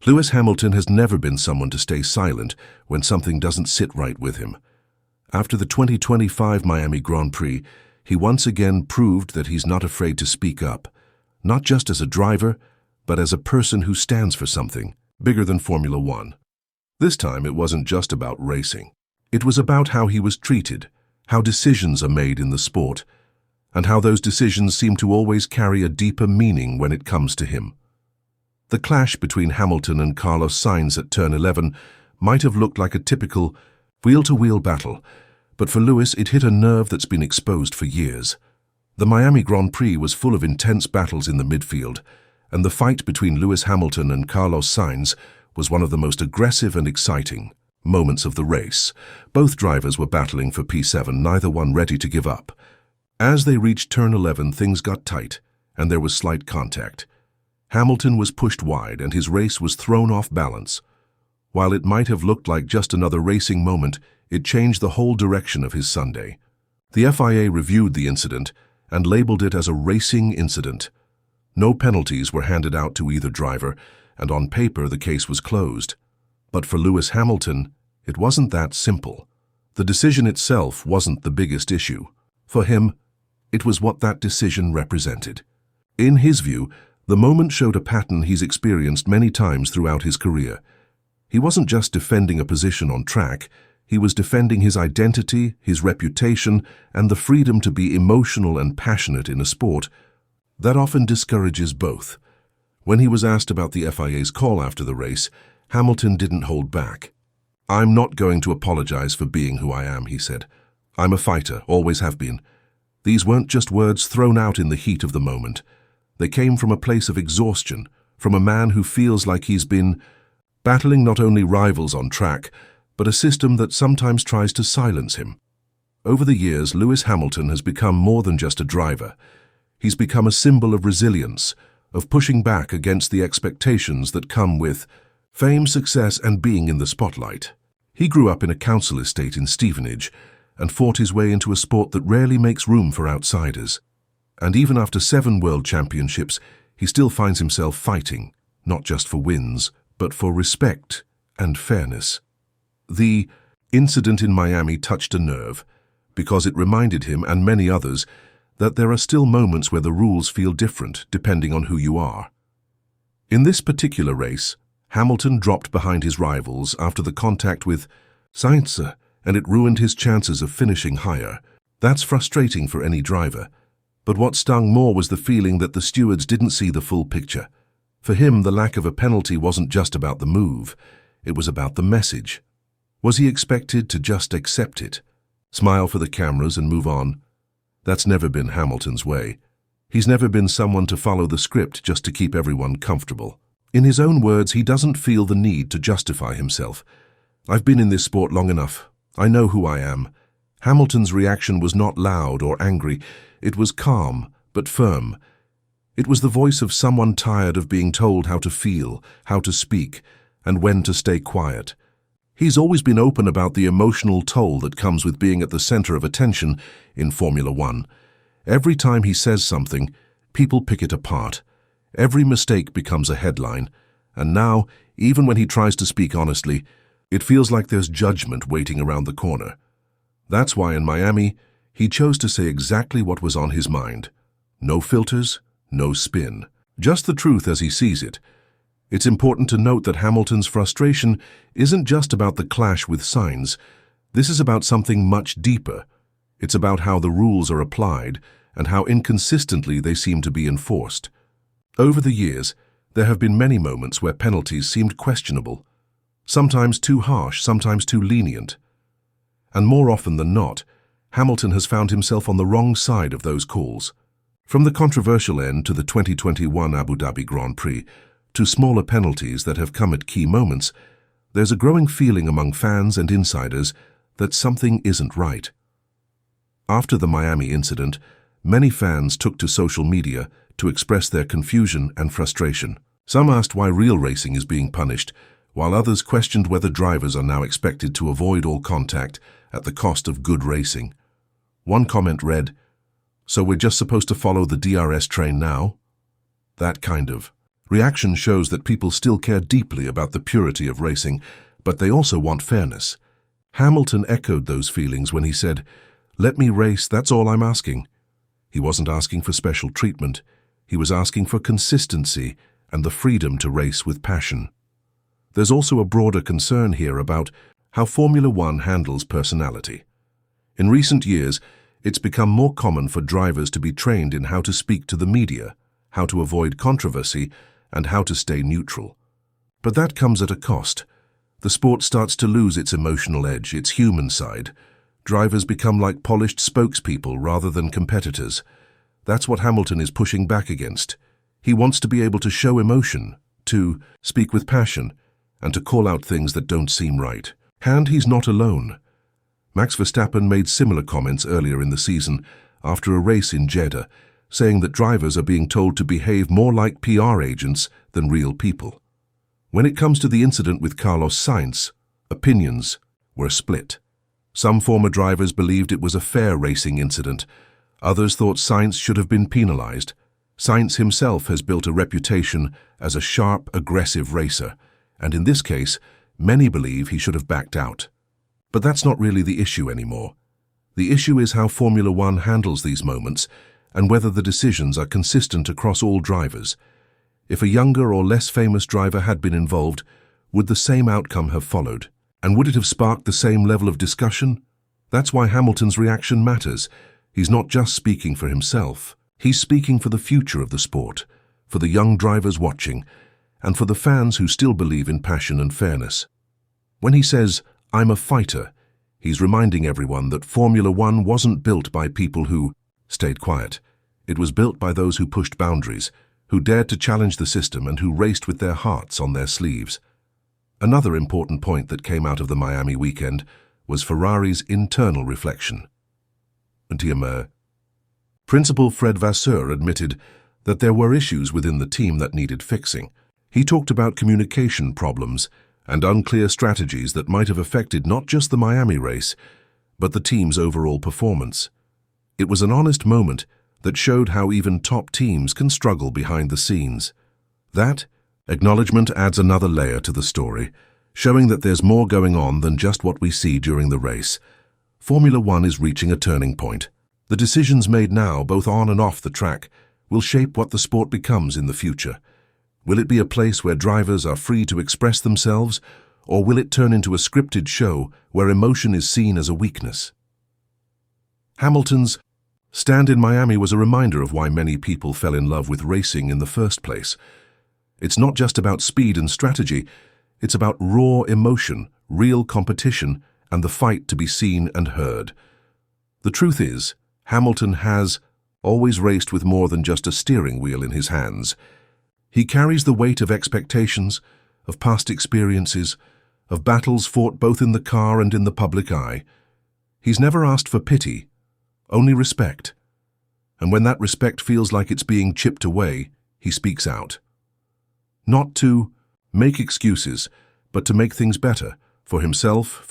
Lewis Hamilton has never been someone to stay silent when something doesn't sit right with him. After the 2025 Miami Grand Prix, he once again proved that he's not afraid to speak up, not just as a driver, but as a person who stands for something bigger than Formula One. This time it wasn't just about racing. It was about how he was treated, how decisions are made in the sport, and how those decisions seem to always carry a deeper meaning when it comes to him. The clash between Hamilton and Carlos Sainz at turn 11 might have looked like a typical wheel-to-wheel battle, but for Lewis it hit a nerve that's been exposed for years. The Miami Grand Prix was full of intense battles in the midfield, and the fight between Lewis Hamilton and Carlos Sainz was one of the most aggressive and exciting moments of the race. Both drivers were battling for P7, neither one ready to give up. As they reached turn 11, things got tight, and there was slight contact. Hamilton was pushed wide, and his race was thrown off balance. While it might have looked like just another racing moment, it changed the whole direction of his Sunday. The FIA reviewed the incident and labeled it as a racing incident. No penalties were handed out to either driver, and on paper the case was closed. But for Lewis Hamilton, it wasn't that simple. The decision itself wasn't the biggest issue. For him, it was what that decision represented. In his view, the moment showed a pattern he's experienced many times throughout his career. He wasn't just defending a position on track, he was defending his identity, his reputation, and the freedom to be emotional and passionate in a sport that often discourages both. When he was asked about the FIA's call after the race, Hamilton didn't hold back. "I'm not going to apologize for being who I am," he said. "I'm a fighter, always have been." These weren't just words thrown out in the heat of the moment. They came from a place of exhaustion, from a man who feels like he's been battling not only rivals on track, but a system that sometimes tries to silence him. Over the years, Lewis Hamilton has become more than just a driver. He's become a symbol of resilience, of pushing back against the expectations that come with fame, success, and being in the spotlight. He grew up in a council estate in Stevenage and fought his way into a sport that rarely makes room for outsiders. And even after 7 world championships, he still finds himself fighting, not just for wins, but for respect and fairness. The incident in Miami touched a nerve, because it reminded him and many others that there are still moments where the rules feel different depending on who you are. In this particular race, Hamilton dropped behind his rivals after the contact with Sainz, and it ruined his chances of finishing higher. That's frustrating for any driver. But what stung more was the feeling that the stewards didn't see the full picture. For him, the lack of a penalty wasn't just about the move, it was about the message. Was he expected to just accept it, smile for the cameras and move on? That's never been Hamilton's way. He's never been someone to follow the script just to keep everyone comfortable. In his own words, he doesn't feel the need to justify himself. "I've been in this sport long enough. I know who I am." Hamilton's reaction was not loud or angry. It was calm, but firm. It was the voice of someone tired of being told how to feel, how to speak, and when to stay quiet. He's always been open about the emotional toll that comes with being at the center of attention in Formula One. Every time he says something, people pick it apart. Every mistake becomes a headline. And now, even when he tries to speak honestly, it feels like there's judgment waiting around the corner. That's why in Miami, he chose to say exactly what was on his mind. No filters, no spin. Just the truth as he sees it. It's important to note that Hamilton's frustration isn't just about the clash with Sainz. This is about something much deeper. It's about how the rules are applied and how inconsistently they seem to be enforced. Over the years, there have been many moments where penalties seemed questionable, sometimes too harsh, sometimes too lenient. And more often than not, Hamilton has found himself on the wrong side of those calls. From the controversial end to the 2021 Abu Dhabi Grand Prix, to smaller penalties that have come at key moments, there's a growing feeling among fans and insiders that something isn't right. After the Miami incident, many fans took to social media to express their confusion and frustration. Some asked why real racing is being punished, while others questioned whether drivers are now expected to avoid all contact at the cost of good racing. One comment read, "So we're just supposed to follow the DRS train now?" That kind of Reaction shows that people still care deeply about the purity of racing, but they also want fairness. Hamilton echoed those feelings when he said, "Let me race, that's all I'm asking." He wasn't asking for special treatment. He was asking for consistency and the freedom to race with passion. There's also a broader concern here about how Formula One handles personality. In recent years, it's become more common for drivers to be trained in how to speak to the media, how to avoid controversy, and how to stay neutral. But that comes at a cost. The sport starts to lose its emotional edge, its human side. Drivers become like polished spokespeople rather than competitors. That's what Hamilton is pushing back against. He wants to be able to show emotion, to speak with passion, and to call out things that don't seem right. And he's not alone. Max Verstappen made similar comments earlier in the season after a race in Jeddah, saying that drivers are being told to behave more like PR agents than real people. When it comes to the incident with Carlos Sainz, opinions were split. Some former drivers believed it was a fair racing incident. Others thought Sainz should have been penalized. Sainz himself has built a reputation as a sharp, aggressive racer, and in this case, many believe he should have backed out. But that's not really the issue anymore. The issue is how Formula One handles these moments and whether the decisions are consistent across all drivers. If a younger or less famous driver had been involved, would the same outcome have followed? And would it have sparked the same level of discussion? That's why Hamilton's reaction matters. He's not just speaking for himself. He's speaking for the future of the sport, for the young drivers watching, and for the fans who still believe in passion and fairness. When he says, "I'm a fighter," he's reminding everyone that Formula One wasn't built by people who stayed quiet. It was built by those who pushed boundaries, who dared to challenge the system and who raced with their hearts on their sleeves. Another important point that came out of the Miami weekend was Ferrari's internal reflection. Principal Fred Vasseur admitted that there were issues within the team that needed fixing. He talked about communication problems and unclear strategies that might have affected not just the Miami race, but the team's overall performance. It was an honest moment that showed how even top teams can struggle behind the scenes. That acknowledgement adds another layer to the story, showing that there's more going on than just what we see during the race. Formula One is reaching a turning point. The decisions made now, both on and off the track, will shape what the sport becomes in the future. Will it be a place where drivers are free to express themselves, or will it turn into a scripted show where emotion is seen as a weakness? Hamilton's stand in Miami was a reminder of why many people fell in love with racing in the first place. It's not just about speed and strategy, it's about raw emotion, real competition, and the fight to be seen and heard. The truth is, Hamilton has always raced with more than just a steering wheel in his hands. He carries the weight of expectations, of past experiences, of battles fought both in the car and in the public eye. He's never asked for pity, only respect. And when that respect feels like it's being chipped away, he speaks out. Not to make excuses, but to make things better for himself,